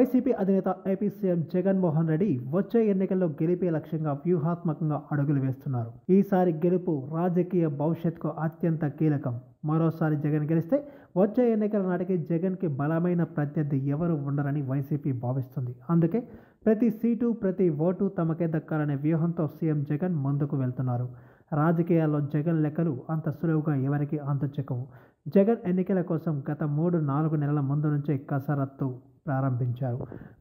YCP అధినేత AP CM Jaganmohan Reddy వచ్చే ఎన్నికల్లో గెలిపే లక్ష్యంగా వ్యూహాత్మకంగా అడుగులు వేస్తున్నారు. ఈసారి గెలుపు రాజకీయ భవిష్యత్తుకు అత్యంత కీలకం. మరోసారి జగన్ గెలిస్తే వచ్చే ఎన్నికల నాటికి జగన్కి బలమైన ప్రత్యర్థి ఎవరు ఉండరని వైసీపీ భావిస్తుంది. అందుకే ప్రతి సీటు, ప్రతి ఓటు తమకే దక్కాలనే వ్యూహంతో సీఎం జగన్ ముందుకు వెళ్తున్నారు. రాజకీయాల్లో జగన్ లెక్కలు అంత సులువుగా ఎవరికి అంతుచిక్కవు. జగన్ ఎన్నికల కోసం గత 3-4 నెలల ముందు నుంచే కసరత్తు ప్రారంభించారు.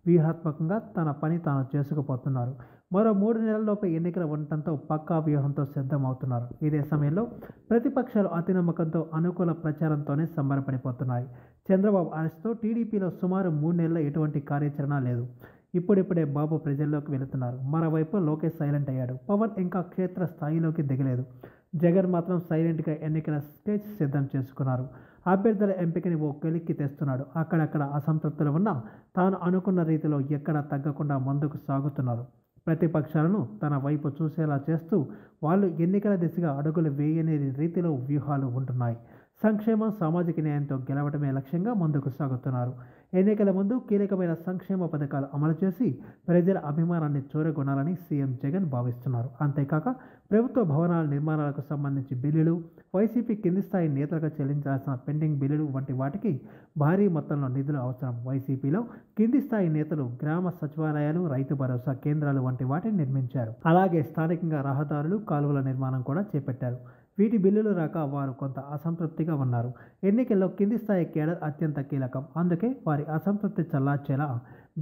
వ్యూహాత్మకంగా తన పని తాను చేసుకుపోతున్నారు. మరో 3 నెలల్లోపే ఎన్నికలు ఉండటంతో పక్కా వ్యూహంతో సిద్ధమవుతున్నారు. ఇదే సమయంలో ప్రతిపక్షాలు అతి నమ్మకంతో అనుకూల ప్రచారంతోనే సంబరపడిపోతున్నాయి. చంద్రబాబు అరెస్ట్తో టీడీపీలో సుమారు 3 నెలల ఎటువంటి కార్యాచరణ లేదు. ఇప్పుడిప్పుడే బాబు ప్రజల్లోకి వెళుతున్నారు. మరోవైపు లోకేష్ సైలెంట్ అయ్యాడు. పవన్ ఇంకా క్షేత్ర స్థాయిలోకి దిగలేదు. జగన్ మాత్రం సైలెంట్గా ఎన్నికల స్టేజ్ సిద్ధం చేసుకున్నారు. అభ్యర్థుల ఎంపికని ఓ కొలిక్కి తెస్తున్నాడు. అక్కడక్కడ అసంతృప్తులు ఉన్నా తాను అనుకున్న రీతిలో ఎక్కడా తగ్గకుండా ముందుకు సాగుతున్నారు. ప్రతిపక్షాలను తన వైపు చూసేలా చేస్తూ వాళ్ళు ఎన్నికల దిశగా అడుగులు వేయని రీతిలో వ్యూహాలు ఉంటున్నాయి. సంక్షేమం, సామాజిక న్యాయంతో గెలవడమే లక్ష్యంగా ముందుకు సాగుతున్నారు. ఎన్నికల ముందు కీలకమైన సంక్షేమ పథకాలు అమలు చేసి ప్రజల అభిమానాన్ని చూరగొనాలని సీఎం జగన్ భావిస్తున్నారు. అంతేకాక ప్రభుత్వ భవనాల నిర్మాణాలకు సంబంధించి బిల్లులు, వైసీపీ కింది స్థాయి నేతలకు చెల్లించాల్సిన పెండింగ్ బిల్లులు వంటి వాటికి భారీ మొత్తంలో నిధులు అవసరం. వైసీపీలో కింది స్థాయి నేతలు గ్రామ సచివాలయాలు, రైతు భరోసా కేంద్రాలు వంటి వాటిని నిర్మించారు. అలాగే స్థానికంగా రహదారులు, కాలువల నిర్మాణం కూడా చేపట్టారు. వీటి బిల్లులు రాక వారు కొంత అసంతృప్తిగా ఉన్నారు. ఎన్నికల్లో కింది స్థాయి కేడర్ అత్యంత కీలకం. అందుకే వారి అసంతృప్తి చల్లార్చేలా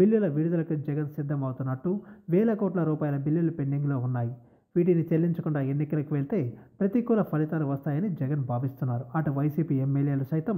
బిల్లుల విడుదలకు జగన్ సిద్ధమవుతున్నట్టు వేల కోట్ల రూపాయల బిల్లులు పెండింగ్లో ఉన్నాయి. వీటిని చెల్లించకుండా ఎన్నికలకు వెళ్తే ప్రతికూల ఫలితాలు వస్తాయని జగన్ భావిస్తున్నారు. అటు వైసీపీ ఎమ్మెల్యేలు సైతం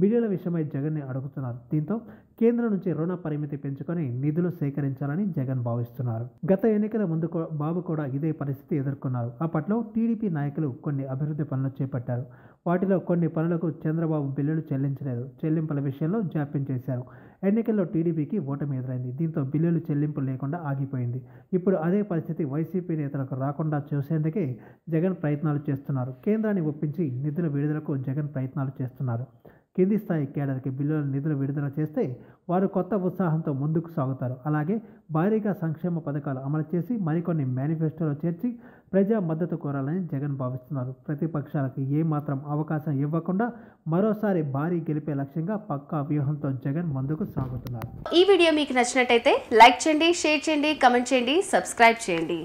బిల్లుల విషయమై జగన్ని అడుగుతున్నారు. దీంతో కేంద్రం నుంచి రుణ పరిమితి పెంచుకొని నిధులు సేకరించాలని జగన్ భావిస్తున్నారు. గత ఎన్నికల ముందు బాబు కూడా ఇదే పరిస్థితి ఎదుర్కొన్నారు. అప్పట్లో టీడీపీ నాయకులు కొన్ని అభివృద్ధి పనులు చేపట్టారు. వాటిలో కొన్ని పనులకు చంద్రబాబు బిల్లులు చెల్లించలేదు. చెల్లింపుల విషయంలో జాప్యం చేశారు. ఎన్నికల్లో టీడీపీకి ఓటమి ఎదురైంది. దీంతో బిల్లులు చెల్లింపు లేకుండా ఆగిపోయింది. ఇప్పుడు అదే పరిస్థితి వైసీపీ నేతలకు రాకుండా చూసేందుకే జగన్ ప్రయత్నాలు చేస్తున్నారు. కేంద్రాన్ని ఒప్పించి నిధుల విడుదలకు జగన్ ప్రయత్నాలు చేస్తున్నారు. కింది స్థాయి కేడర్కి బిల్లుల నిధులు విడుదల చేస్తే వారు కొత్త ఉత్సాహంతో ముందుకు సాగుతారు. అలాగే భారీగా సంక్షేమ పథకాలు అమలు చేసి మరికొన్ని మేనిఫెస్టోలో చేర్చి ప్రజా మద్దతు కోరాలని జగన్ భావిస్తున్నారు. ప్రతిపక్షాలకు ఏమాత్రం అవకాశం ఇవ్వకుండా మరోసారి భారీ గెలిపే లక్ష్యంగా పక్కా వ్యూహంతో జగన్ ముందుకు సాగుతున్నారు. ఈ వీడియో మీకు నచ్చినట్టయితే లైక్ చేయండి, షేర్ చేయండి, కామెంట్ చేయండి, సబ్స్క్రైబ్ చేయండి.